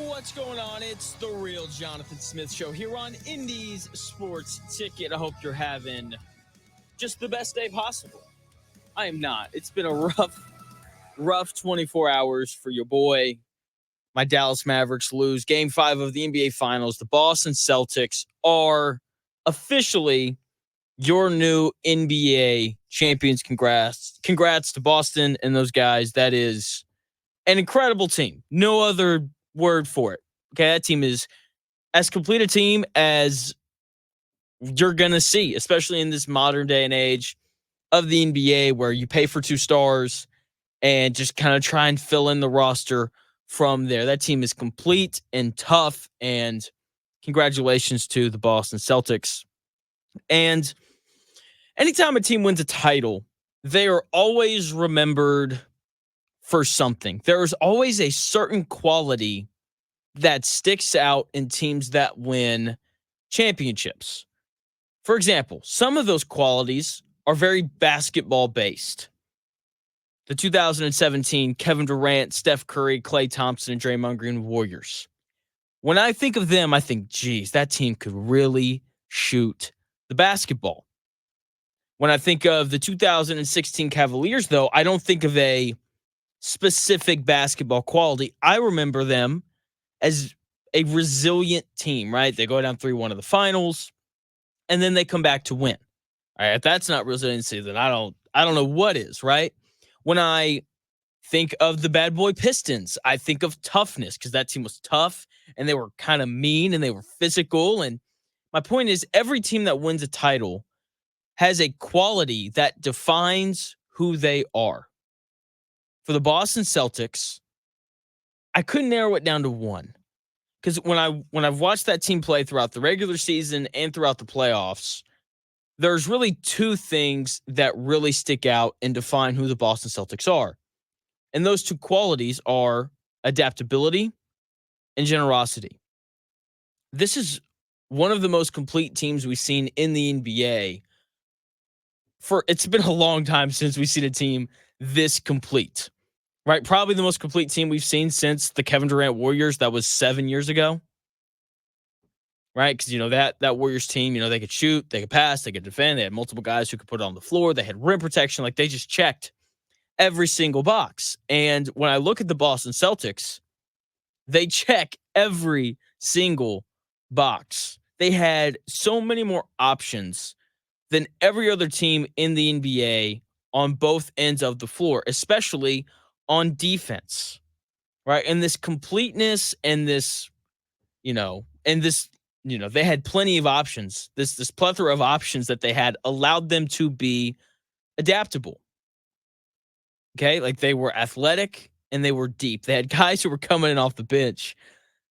What's going on? It's the real Jonathan Smith show here on Indies Sports Ticket. I hope you're having just the best day possible. I am not. It's been a rough 24 hours for your boy. My Dallas Mavericks lose Game 5 of the NBA Finals. The Boston Celtics are officially your new NBA champions. Congrats to Boston and those guys. That is an incredible team. No other word for it. Okay, that team is as complete a team as you're going to see, especially in this modern day and age of the NBA where you pay for two stars and just kind of try and fill in the roster from there. That team is complete and tough, and congratulations to the Boston Celtics. And anytime a team wins a title, they are always remembered for something. There is always a certain quality that sticks out in teams that win championships. For example, some of those qualities are very basketball based. The 2017 Kevin Durant, Steph Curry, Klay Thompson, and Draymond Green Warriors. When I think of them, I think, geez, that team could really shoot the basketball. When I think of the 2016 Cavaliers, though, I don't think of a specific basketball quality. I remember them as a resilient team, right? They go down 3-1 in the finals, and then they come back to win. All right, if that's not resiliency, then I don't know what is, right? When I think of the bad boy Pistons, I think of toughness because that team was tough and they were kind of mean and they were physical. And my point is, every team that wins a title has a quality that defines who they are. For the Boston Celtics, I couldn't narrow it down to one. Because when I've watched that team play throughout the regular season and throughout the playoffs, there's really two things that really stick out and define who the Boston Celtics are. And those two qualities are adaptability and generosity. This is one of the most complete teams we've seen in the NBA. It's been a long time since we've seen a team this complete. Right? Probably the most complete team we've seen since the Kevin Durant Warriors. That was 7 years ago. Right? Because, that Warriors team, they could shoot, they could pass, they could defend. They had multiple guys who could put it on the floor. They had rim protection. Like, they just checked every single box. And when I look at the Boston Celtics, they check every single box. They had so many more options than every other team in the NBA on both ends of the floor, especially on defense, right? And this completeness and this, they had plenty of options. This plethora of options that they had allowed them to be adaptable. Okay, like they were athletic and they were deep. They had guys who were coming in off the bench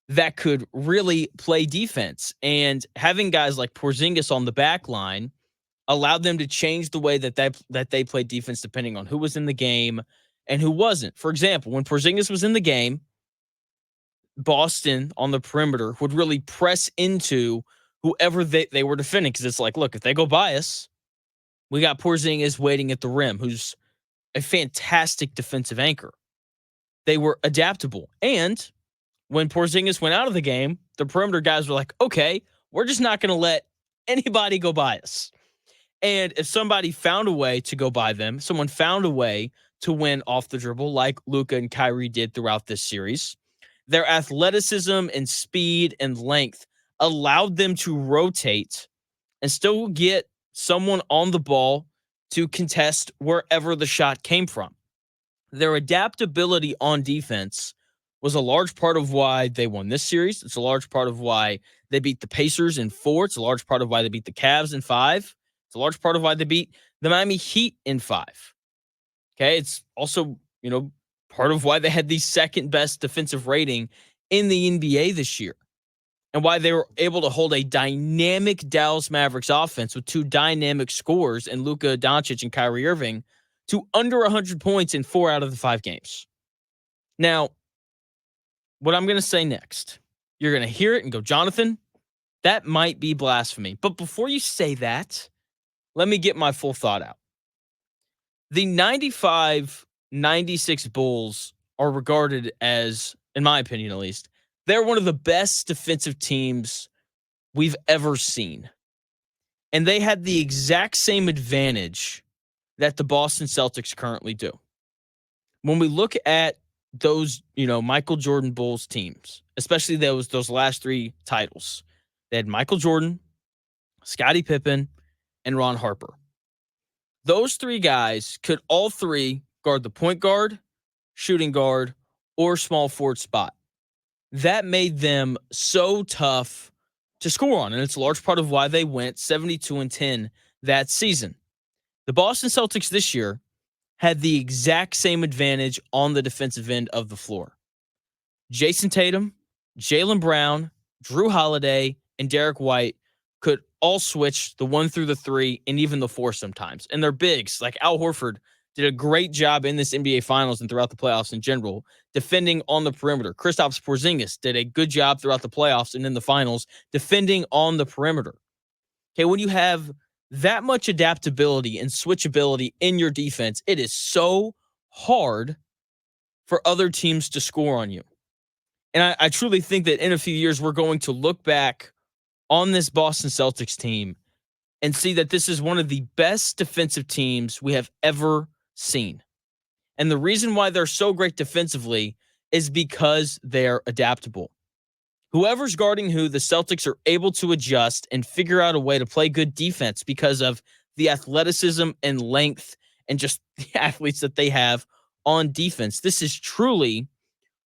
that could really play defense. And having guys like Porzingis on the back line allowed them to change the way that they played defense depending on who was in the game and who wasn't. For example, when Porzingis was in the game, Boston on the perimeter would really press into whoever they were defending because it's like, look, if they go by us, we got Porzingis waiting at the rim, who's a fantastic defensive anchor. They were adaptable. And when Porzingis went out of the game, the perimeter guys were like, okay, we're just not going to let anybody go by us. And if somebody found a way to go by them, someone found a way to win off the dribble like Luka and Kyrie did throughout this series, their athleticism and speed and length allowed them to rotate and still get someone on the ball to contest wherever the shot came from. Their adaptability on defense was a large part of why they won this series. It's a large part of why they beat the Pacers in 4. It's a large part of why they beat the Cavs in 5. It's a large part of why they beat the Miami Heat in 5. Okay, it's also, part of why they had the second best defensive rating in the NBA this year and why they were able to hold a dynamic Dallas Mavericks offense with two dynamic scorers in Luka Doncic and Kyrie Irving to under 100 points in 4 out of the 5 games. Now, what I'm going to say next, you're going to hear it and go, Jonathan, that might be blasphemy. But before you say that, let me get my full thought out. The 95-96 Bulls are regarded as, in my opinion at least, They're one of the best defensive teams we've ever seen. And they had the exact same advantage that the Boston Celtics currently do. When we look at those, Michael Jordan Bulls teams, especially those last 3 titles, they had Michael Jordan, Scottie Pippen, and Ron Harper. Those 3 guys could all 3 guard the point guard, shooting guard, or small forward spot. That made them so tough to score on, and it's a large part of why they went 72-10 that season. The Boston Celtics this year had the exact same advantage on the defensive end of the floor. Jason Tatum, Jaylen Brown, Drew Holiday, and Derek White could all switch the 1 through the 3 and even the 4 sometimes. And they're bigs. Like Al Horford did a great job in this NBA Finals and throughout the playoffs in general, defending on the perimeter. Kristaps Porzingis did a good job throughout the playoffs and in the finals, defending on the perimeter. Okay, when you have that much adaptability and switchability in your defense, it is so hard for other teams to score on you. And I truly think that in a few years, we're going to look back on this Boston Celtics team and see that this is one of the best defensive teams we have ever seen. And the reason why they're so great defensively is because they're adaptable. Whoever's guarding who, the Celtics are able to adjust and figure out a way to play good defense because of the athleticism and length and just the athletes that they have on defense. This is truly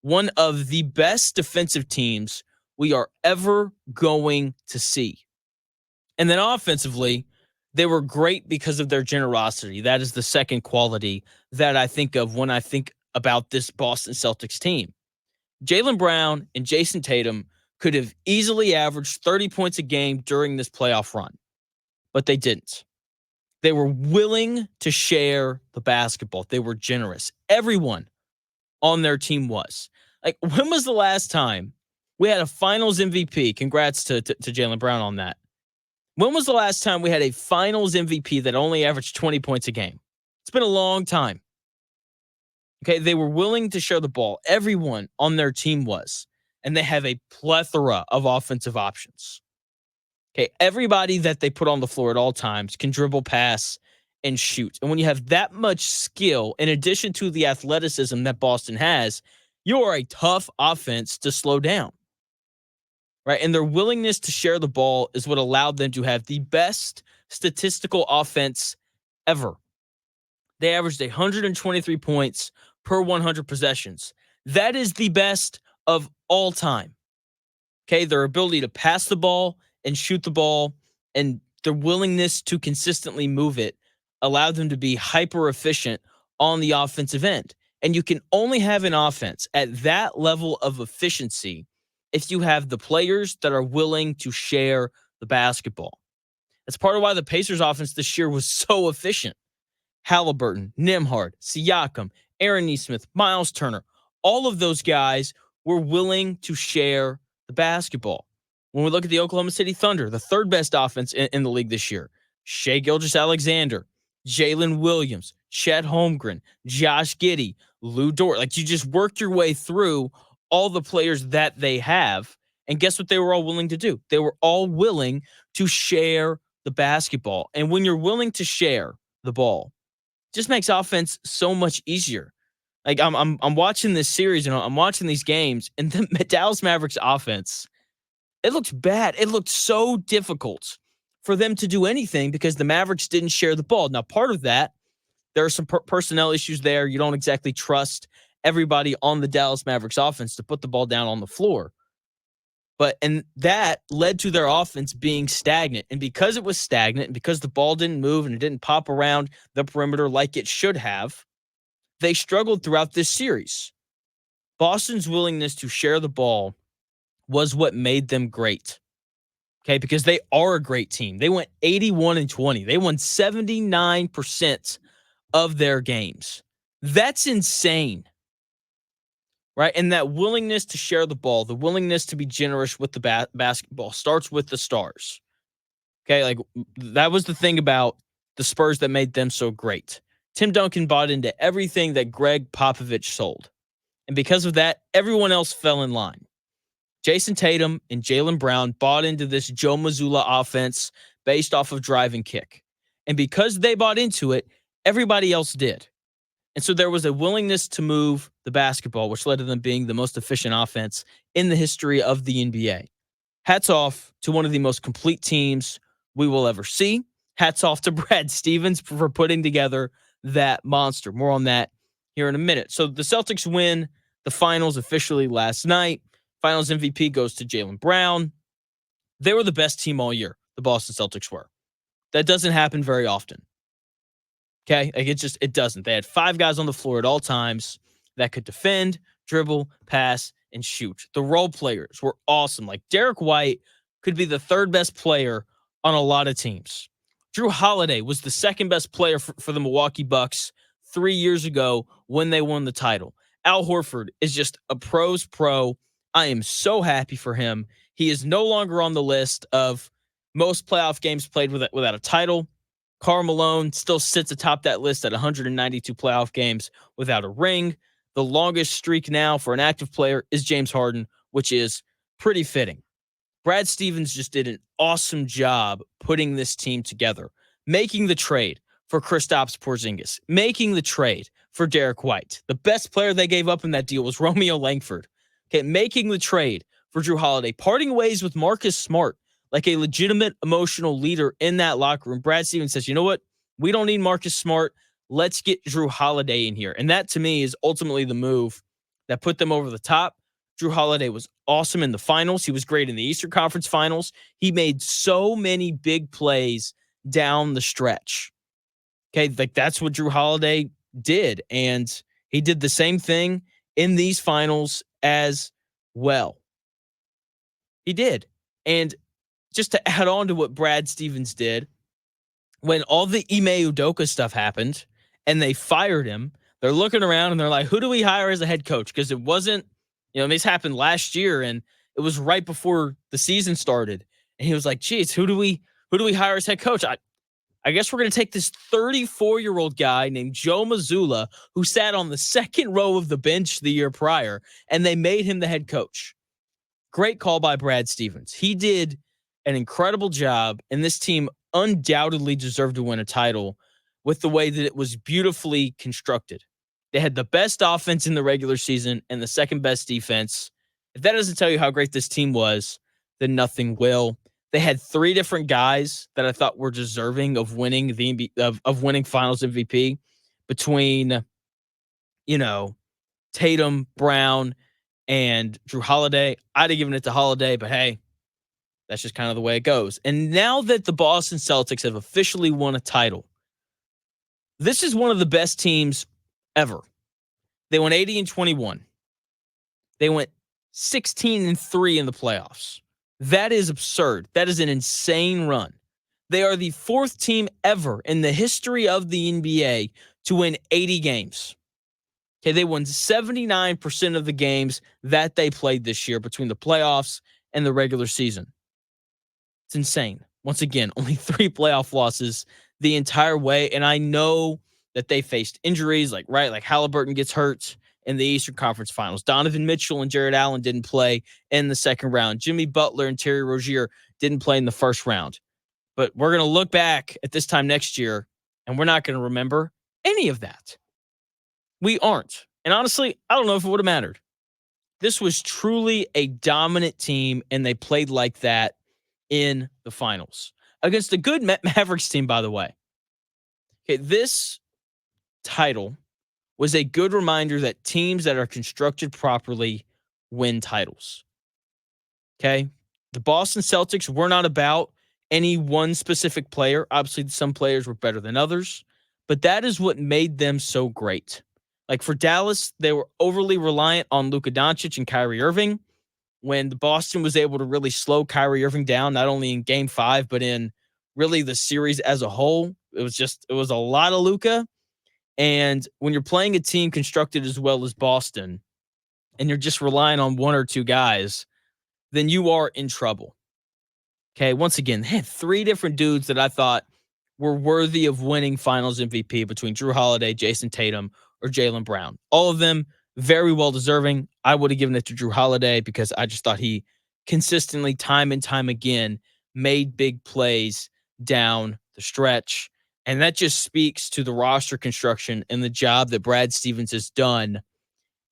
one of the best defensive teams we are ever going to see. And then offensively, they were great because of their generosity. That is the second quality that I think of when I think about this Boston Celtics team. Jaylen Brown and Jason Tatum could have easily averaged 30 points a game during this playoff run, but they didn't. They were willing to share the basketball. They were generous. Everyone on their team was. Like, when was the last time we had a finals MVP? Congrats to Jaylen Brown on that. When was the last time we had a finals MVP that only averaged 20 points a game? It's been a long time. Okay, they were willing to share the ball. Everyone on their team was. And they have a plethora of offensive options. Okay, everybody that they put on the floor at all times can dribble, pass, and shoot. And when you have that much skill, in addition to the athleticism that Boston has, you are a tough offense to slow down. Right? And their willingness to share the ball is what allowed them to have the best statistical offense ever. They averaged 123 points per 100 possessions. That is the best of all time. Okay, their ability to pass the ball and shoot the ball and their willingness to consistently move it allowed them to be hyper efficient on the offensive end. And you can only have an offense at that level of efficiency if you have the players that are willing to share the basketball. That's part of why the Pacers offense this year was so efficient. Halliburton, Nembhard, Siakam, Aaron Nesmith, Miles Turner, all of those guys were willing to share the basketball. When we look at the Oklahoma City Thunder, the third best offense in the league this year, Shai Gilgeous-Alexander, Jalen Williams, Chet Holmgren, Josh Giddey, Lou Dort. Like, you just work your way through all the players that they have, and guess what they were all willing to do? They were all willing to share the basketball. And when you're willing to share the ball, it just makes offense so much easier. Like, I'm watching this series and I'm watching these games, and the Dallas Mavericks offense, it looked bad. It looked so difficult for them to do anything because the Mavericks didn't share the ball. Now, part of that, there are some personnel issues there. You don't exactly trust everybody on the Dallas Mavericks offense to put the ball down on the floor. And that led to their offense being stagnant. And because it was stagnant and because the ball didn't move and it didn't pop around the perimeter like it should have, they struggled throughout this series. Boston's willingness to share the ball was what made them great. Okay, because they are a great team. They went 81-20. They won 79% of their games. That's insane. Right? And that willingness to share the ball, the willingness to be generous with the basketball starts with the stars. Okay, like, that was the thing about the Spurs that made them so great. Tim Duncan bought into everything that Greg Popovich sold. And because of that, everyone else fell in line. Jason Tatum and Jaylen Brown bought into this Joe Mazzulla offense based off of drive and kick. And because they bought into it, everybody else did. And so there was a willingness to move the basketball, which led to them being the most efficient offense in the history of the NBA. Hats off to one of the most complete teams we will ever see. Hats off to Brad Stevens for putting together that monster. More on that here in a minute. So the Celtics win the finals officially last night. Finals MVP goes to Jaylen Brown. They were the best team all year, the Boston Celtics were. That doesn't happen very often. Okay? Like it doesn't. They had 5 guys on the floor at all times that could defend, dribble, pass, and shoot. The role players were awesome. Like Derek White could be the 3rd best player on a lot of teams. Drew Holiday was the 2nd best player for the Milwaukee Bucks 3 years ago when they won the title. Al Horford is just a pro's pro. I am so happy for him. He is no longer on the list of most playoff games played without a title. Karl Malone still sits atop that list at 192 playoff games without a ring. The longest streak now for an active player is James Harden, which is pretty fitting. Brad Stevens just did an awesome job putting this team together, making the trade for Kristaps Porzingis, making the trade for Derek White. The best player they gave up in that deal was Romeo Langford. Okay, making the trade for Drew Holiday, parting ways with Marcus Smart, like a legitimate emotional leader in that locker room. Brad Stevens says, you know what? We don't need Marcus Smart. Let's get Drew Holiday in here. And that, to me, is ultimately the move that put them over the top. Drew Holiday was awesome in the finals. He was great in the Eastern Conference Finals. He made so many big plays down the stretch. Okay, like that's what Drew Holiday did. And he did the same thing in these finals as well. He did. And just to add on to what Brad Stevens did, when all the Ime Udoka stuff happened and they fired him, they're looking around and they're like, who do we hire as a head coach? Because it wasn't, this happened last year and it was right before the season started. And he was like, geez, who do we hire as head coach? I guess we're going to take this 34-year-old guy named Joe Mazzulla, who sat on the 2nd row of the bench the year prior, and they made him the head coach. Great call by Brad Stevens. He did an incredible job, and this team undoubtedly deserved to win a title with the way that it was beautifully constructed. They had the best offense in the regular season and the 2nd best defense. If that doesn't tell you how great this team was, then nothing will. They had 3 different guys that I thought were deserving of winning of winning Finals MVP between, Tatum, Brown, and Drew Holiday. I'd have given it to Holiday, but hey, that's just kind of the way it goes. And now that the Boston Celtics have officially won a title, this is one of the best teams ever. They went 80-21. They went 16-3 in the playoffs. That is absurd. That is an insane run. They are the 4th team ever in the history of the NBA to win 80 games. Okay, they won 79% of the games that they played this year between the playoffs and the regular season. It's insane. Once again, only 3 playoff losses the entire way. And I know that they faced injuries, like Halliburton gets hurt in the Eastern Conference Finals. Donovan Mitchell and Jared Allen didn't play in the 2nd round. Jimmy Butler and Terry Rozier didn't play in the 1st round. But we're going to look back at this time next year, and we're not going to remember any of that. We aren't. And honestly, I don't know if it would have mattered. This was truly a dominant team, and they played like that in the finals. Against a good Mavericks team, by the way. Okay, this title was a good reminder that teams that are constructed properly win titles. Okay? The Boston Celtics were not about any one specific player. Obviously, some players were better than others, but that is what made them so great. Like for Dallas, they were overly reliant on Luka Doncic and Kyrie Irving. When the Boston was able to really slow Kyrie Irving down, not only in Game 5, but in really the series as a whole, it was a lot of Luka. And when you're playing a team constructed as well as Boston, and you're just relying on 1 or 2 guys, then you are in trouble. Okay, once again, they had 3 different dudes that I thought were worthy of winning Finals MVP between Drew Holiday, Jason Tatum, or Jaylen Brown. All of them very well deserving. I would have given it to Drew Holiday because I just thought he consistently, time and time again, made big plays down the stretch. And that just speaks to the roster construction and the job that Brad Stevens has done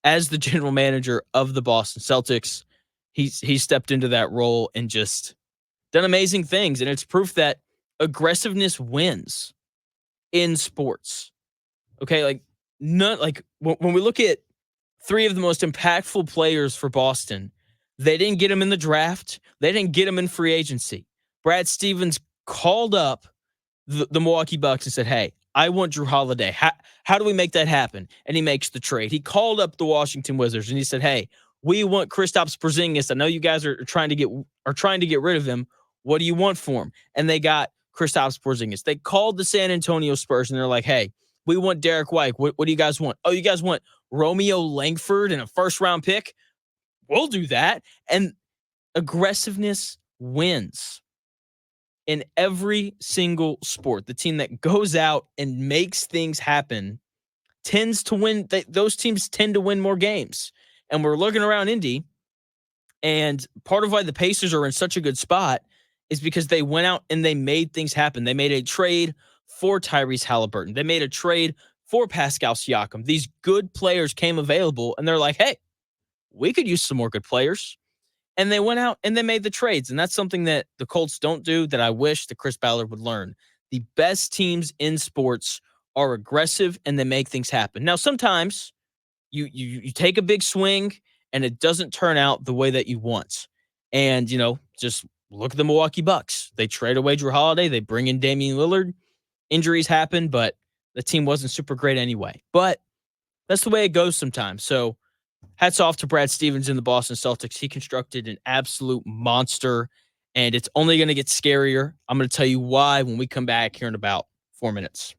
as the general manager of the Boston Celtics. He stepped into that role and just done amazing things. And it's proof that aggressiveness wins in sports. Okay, like none like when we look at three of the most impactful players for Boston, they didn't get them in the draft. They didn't get them in free agency. Brad Stevens called up the Milwaukee Bucks and said, "Hey, I want Drew Holiday. How do we make that happen?" And he makes the trade. He called up the Washington Wizards and he said, "Hey, we want Kristaps Porzingis. I know you guys are trying to get rid of him. What do you want for him?" And they got Kristaps Porzingis. They called the San Antonio Spurs and they're like, "Hey, we want Derek White. What do you guys want? Oh, you guys want Romeo Langford and a first-round pick? We'll do that." And aggressiveness wins in every single sport. The team that goes out and makes things happen tends to win. Those teams tend to win more games. And we're looking around Indy, and part of why the Pacers are in such a good spot is because they went out and they made things happen. They made a trade for Tyrese Halliburton. They made a trade for Pascal Siakam. These good players came available, and they're like, "Hey, we could use some more good players." And they went out and they made the trades. And that's something that the Colts don't do that I wish that Chris Ballard would learn. The best teams in sports are aggressive and they make things happen. Now, sometimes you take a big swing and it doesn't turn out the way that you want. And, just look at the Milwaukee Bucks. They trade away Drew Holiday. They bring in Damian Lillard. Injuries happen, but the team wasn't super great anyway. But that's the way it goes sometimes. So hats off to Brad Stevens in the Boston Celtics. He constructed an absolute monster, and it's only going to get scarier. I'm going to tell you why when we come back here in about 4 minutes.